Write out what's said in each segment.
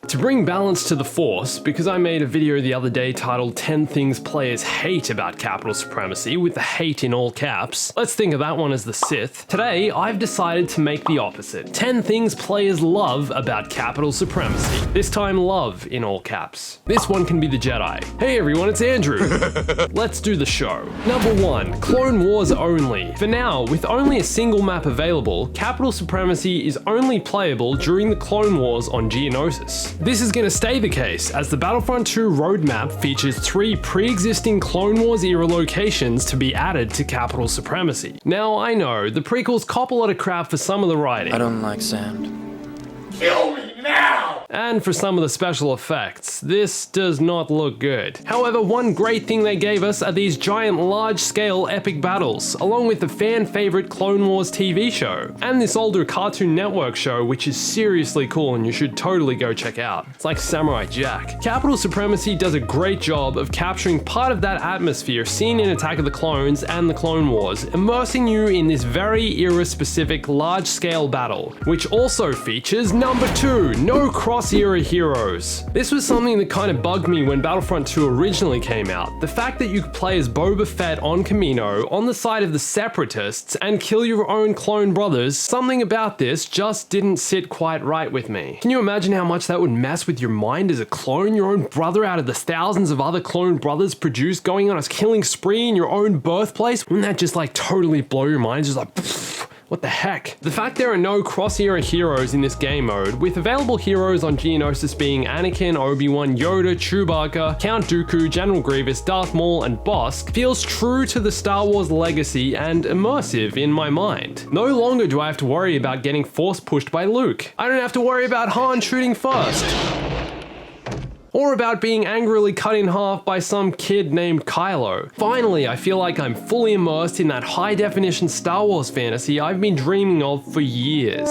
To bring balance to the Force, because I made a video the other day titled 10 Things Players Hate About Capital Supremacy, with the hate in all caps, let's think of that one as the Sith. Today, I've decided to make the opposite. 10 things players love about Capital Supremacy. This time, love in all caps. This one can be the Jedi. Hey everyone, it's Andrew. Let's do the show. Number 1, Clone Wars only. For now, with only a single map available, Capital Supremacy is only playable during the Clone Wars on Geonosis. This is going to stay the case, as the Battlefront 2 roadmap features 3 pre-existing Clone Wars era locations to be added to Capital Supremacy. Now, I know, the prequels cop a lot of crap for some of the writing. I don't like sand. Kill me now! And for some of the special effects. This does not look good. However, one great thing they gave us are these giant large-scale epic battles, along with the fan-favorite Clone Wars TV show, and this older Cartoon Network show which is seriously cool and you should totally go check out. It's like Samurai Jack. Capital Supremacy does a great job of capturing part of that atmosphere seen in Attack of the Clones and the Clone Wars, immersing you in this very era-specific large-scale battle, which also features number 2, no cross-era heroes. This was something that kind of bugged me when Battlefront 2 originally came out. The fact that you could play as Boba Fett on Kamino, on the side of the Separatists, and kill your own clone brothers, something about this just didn't sit quite right with me. Can you imagine how much that would mess with your mind as a clone? Your own brother out of the thousands of other clone brothers produced, going on a killing spree in your own birthplace? Wouldn't that just like totally blow your mind? Just like, pfft. What the heck? The fact there are no cross-era heroes in this game mode, with available heroes on Geonosis being Anakin, Obi-Wan, Yoda, Chewbacca, Count Dooku, General Grievous, Darth Maul, and Bossk, feels true to the Star Wars legacy and immersive in my mind. No longer do I have to worry about getting force-pushed by Luke. I don't have to worry about Han shooting first. Or about being angrily cut in half by some kid named Kylo. Finally, I feel like I'm fully immersed in that high-definition Star Wars fantasy I've been dreaming of for years.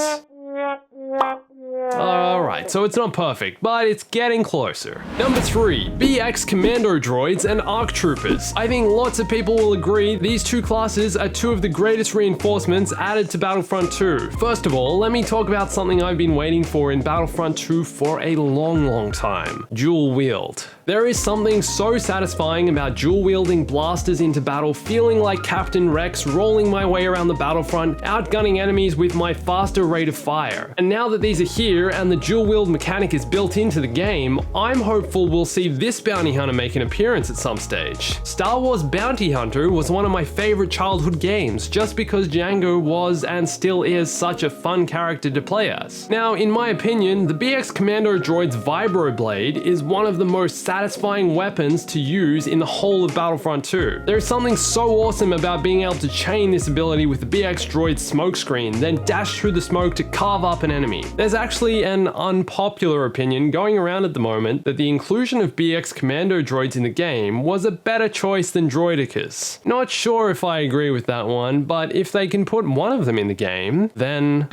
Alright, so it's not perfect, but it's getting closer. Number 3, BX Commander Droids and ARC Troopers. I think lots of people will agree these two classes are two of the greatest reinforcements added to Battlefront 2. First of all, let me talk about something I've been waiting for in Battlefront 2 for a long time. Dual wield. There is something so satisfying about dual wielding blasters into battle, feeling like Captain Rex, rolling my way around the battlefront, outgunning enemies with my faster rate of fire. And now that these are here and the dual wield mechanic is built into the game, I'm hopeful we'll see this bounty hunter make an appearance at some stage. Star Wars Bounty Hunter was one of my favorite childhood games, just because Django was and still is such a fun character to play as. Now, in my opinion, the BX Commando Droid's Vibroblade is one of the most satisfying weapons to use in the whole of Battlefront 2. There is something so awesome about being able to chain this ability with the BX Droid's smokescreen, then dash through the smoke to carve up an enemy. There's actually an unpopular opinion going around at the moment that the inclusion of BX Commando Droids in the game was a better choice than Droidicus. Not sure if I agree with that one, but if they can put one of them in the game, then...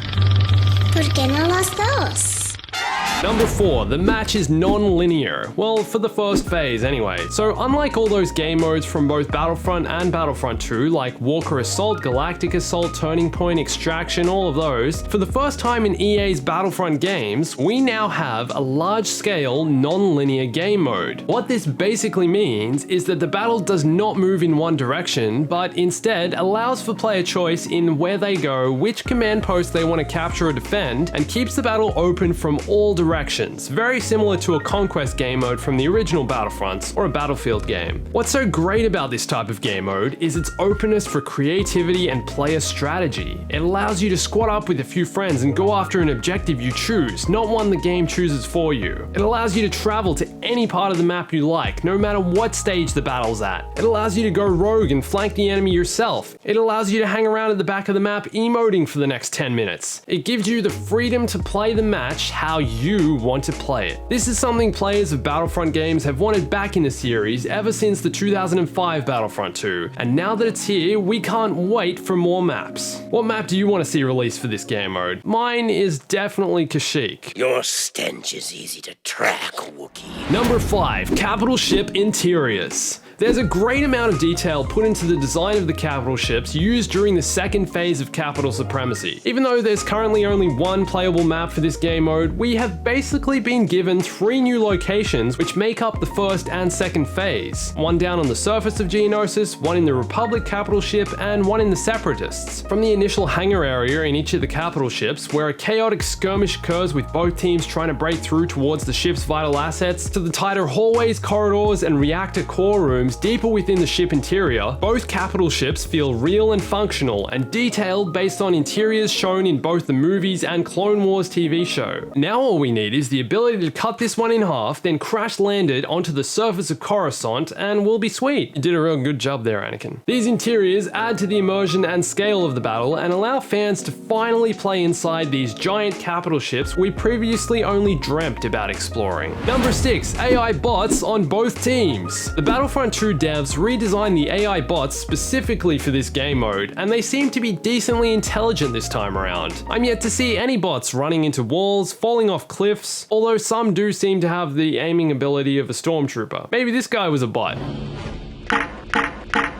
¿Por qué no los dos? Number 4, the match is non-linear. Well, for the first phase anyway. So unlike all those game modes from both Battlefront and Battlefront 2, like Walker Assault, Galactic Assault, Turning Point, Extraction, all of those, for the first time in EA's Battlefront games, we now have a large-scale non-linear game mode. What this basically means is that the battle does not move in one direction, but instead allows for player choice in where they go, which command post they want to capture or defend, and keeps the battle open from all directions. Very similar to a conquest game mode from the original Battlefronts or a Battlefield game. What's so great about this type of game mode is its openness for creativity and player strategy. It allows you to squad up with a few friends and go after an objective you choose, not one the game chooses for you. It allows you to travel to any part of the map you like, no matter what stage the battle's at. It allows you to go rogue and flank the enemy yourself. It allows you to hang around at the back of the map emoting for the next 10 minutes. It gives you the freedom to play the match how you want to play it. This is something players of Battlefront games have wanted back in the series ever since the 2005 Battlefront 2, and now that it's here, we can't wait for more maps. What map do you want to see released for this game mode? Mine is definitely Kashyyyk. Your stench is easy to track, Wookiee. Number 5, capital ship interiors. There's a great amount of detail put into the design of the capital ships used during the second phase of Capital Supremacy. Even though there's currently only one playable map for this game mode, we have basically been given 3 new locations which make up the first and second phase. One down on the surface of Geonosis, one in the Republic capital ship, and one in the Separatists. From the initial hangar area in each of the capital ships, where a chaotic skirmish occurs with both teams trying to break through towards the ship's vital assets, to the tighter hallways, corridors, and reactor core rooms deeper within the ship interior, both capital ships feel real and functional and detailed based on interiors shown in both the movies and Clone Wars TV show. Now all we need is the ability to cut this one in half, then crash land it onto the surface of Coruscant, and we'll be sweet. You did a real good job there, Anakin. These interiors add to the immersion and scale of the battle and allow fans to finally play inside these giant capital ships we previously only dreamt about exploring. Number 6, AI bots on both teams. The Battlefront 2 devs redesigned the AI bots specifically for this game mode, and they seem to be decently intelligent this time around. I'm yet to see any bots running into walls, falling off cliffs, although some do seem to have the aiming ability of a stormtrooper. Maybe this guy was a bot.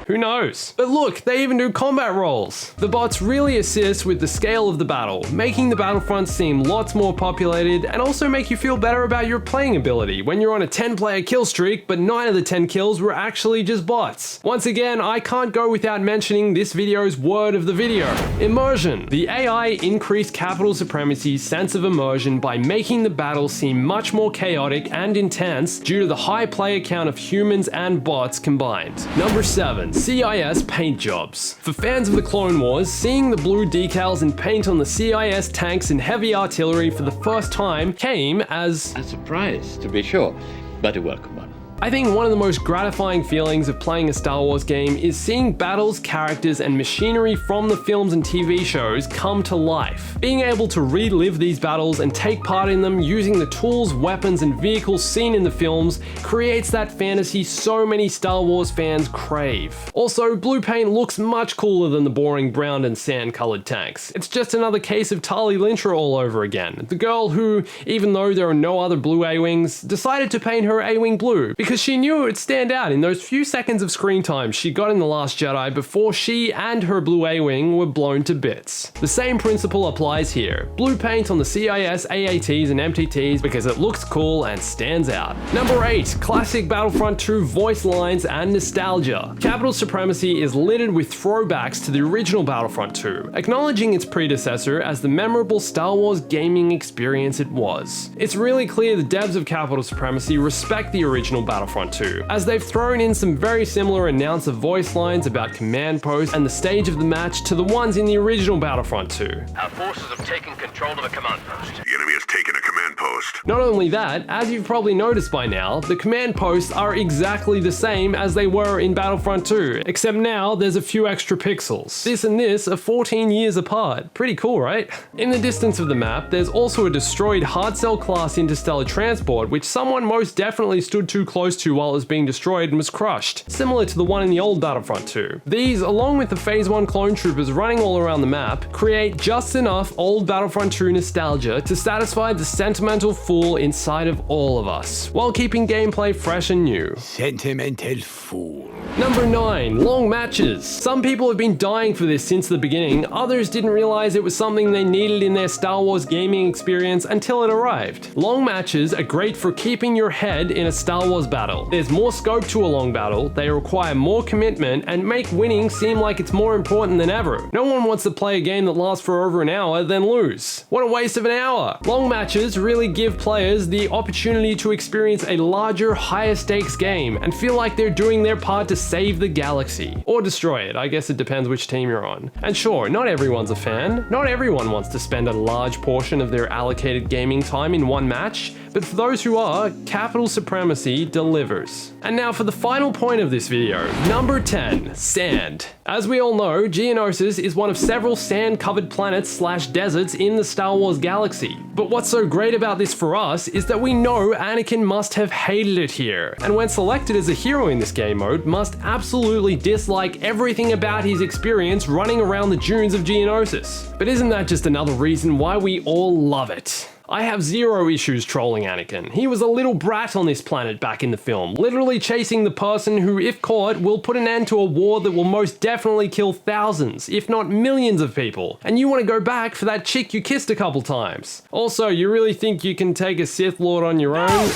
Who knows? But look, they even do combat rolls. The bots really assist with the scale of the battle, making the Battlefront seem lots more populated and also make you feel better about your playing ability when you're on a 10-player kill streak, but 9 of the 10 kills were actually just bots. Once again, I can't go without mentioning this video's word of the video: immersion. The AI increased Capital Supremacy's sense of immersion by making the battle seem much more chaotic and intense due to the high player count of humans and bots combined. Number 7. CIS paint jobs. For fans of the Clone Wars, seeing the blue decals and paint on the CIS tanks and heavy artillery for the first time came as a surprise, to be sure, but a welcome one. I think one of the most gratifying feelings of playing a Star Wars game is seeing battles, characters, and machinery from the films and TV shows come to life. Being able to relive these battles and take part in them using the tools, weapons, and vehicles seen in the films creates that fantasy so many Star Wars fans crave. Also, blue paint looks much cooler than the boring brown and sand colored tanks. It's just another case of Tali Lintra all over again. The girl who, even though there are no other blue A-Wings, decided to paint her A-Wing blue because she knew it would stand out in those few seconds of screen time she got in The Last Jedi before she and her blue A-Wing were blown to bits. The same principle applies here. Blue paint on the CIS, AATs, and MTTs because it looks cool and stands out. Number 8, classic Battlefront 2 voice lines and nostalgia. Capital Supremacy is littered with throwbacks to the original Battlefront 2, acknowledging its predecessor as the memorable Star Wars gaming experience it was. It's really clear the devs of Capital Supremacy respect the original Battlefront 2, as they've thrown in some very similar announcer voice lines about command posts and the stage of the match to the ones in the original Battlefront 2. Our forces have taken control of a command post. The enemy has taken a command post. Not only that, as you've probably noticed by now, the command posts are exactly the same as they were in Battlefront 2, except now there's a few extra pixels. This and this are 14 years apart. Pretty cool, right? In the distance of the map, there's also a destroyed hard cell class interstellar transport, which someone most definitely stood too close to while it was being destroyed and was crushed, similar to the one in the old Battlefront 2. These, along with the Phase 1 clone troopers running all around the map, create just enough old Battlefront 2 nostalgia to satisfy the sentimental fool inside of all of us, while keeping gameplay fresh and new. Sentimental fool. Number 9, long matches. Some people have been dying for this since the beginning, others didn't realize it was something they needed in their Star Wars gaming experience until it arrived. Long matches are great for keeping your head in a Star Wars battle. There's more scope to a long battle, they require more commitment, and make winning seem like it's more important than ever. No one wants to play a game that lasts for over an hour, then lose. What a waste of an hour! Long matches really give players the opportunity to experience a larger, higher stakes game, and feel like they're doing their part to save the galaxy. Or destroy it, I guess it depends which team you're on. And sure, not everyone's a fan, not everyone wants to spend a large portion of their allocated gaming time in one match, but for those who are, Capital Supremacy delivers. And now for the final point of this video, number 10, sand. As we all know, Geonosis is one of several sand-covered planets / deserts in the Star Wars galaxy. But what's so great about this for us is that we know Anakin must have hated it here, and when selected as a hero in this game mode, must absolutely dislike everything about his experience running around the dunes of Geonosis. But isn't that just another reason why we all love it? I have zero issues trolling Anakin. He was a little brat on this planet back in the film, literally chasing the person who, if caught, will put an end to a war that will most definitely kill thousands, if not millions of people. And you want to go back for that chick you kissed a couple times. Also, you really think you can take a Sith Lord on your own?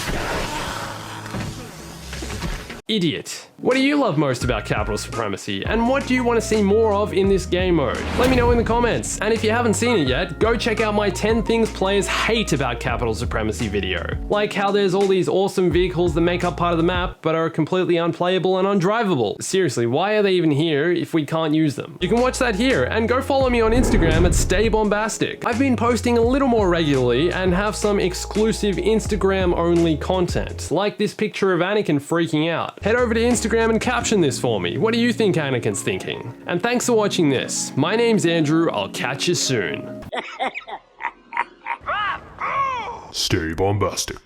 Idiot. What do you love most about Capital Supremacy, and what do you want to see more of in this game mode? Let me know in the comments, and if you haven't seen it yet, go check out my 10 things players hate about Capital Supremacy video. Like how there's all these awesome vehicles that make up part of the map, but are completely unplayable and undrivable. Seriously, why are they even here if we can't use them? You can watch that here, and go follow me on Instagram at Bombastic. I've been posting a little more regularly, and have some exclusive Instagram-only content, like this picture of Anakin freaking out. Head over to Instagram and caption this for me. What do you think Anakin's thinking? And thanks for watching this. My name's Andrew, I'll catch you soon. Stay bombastic.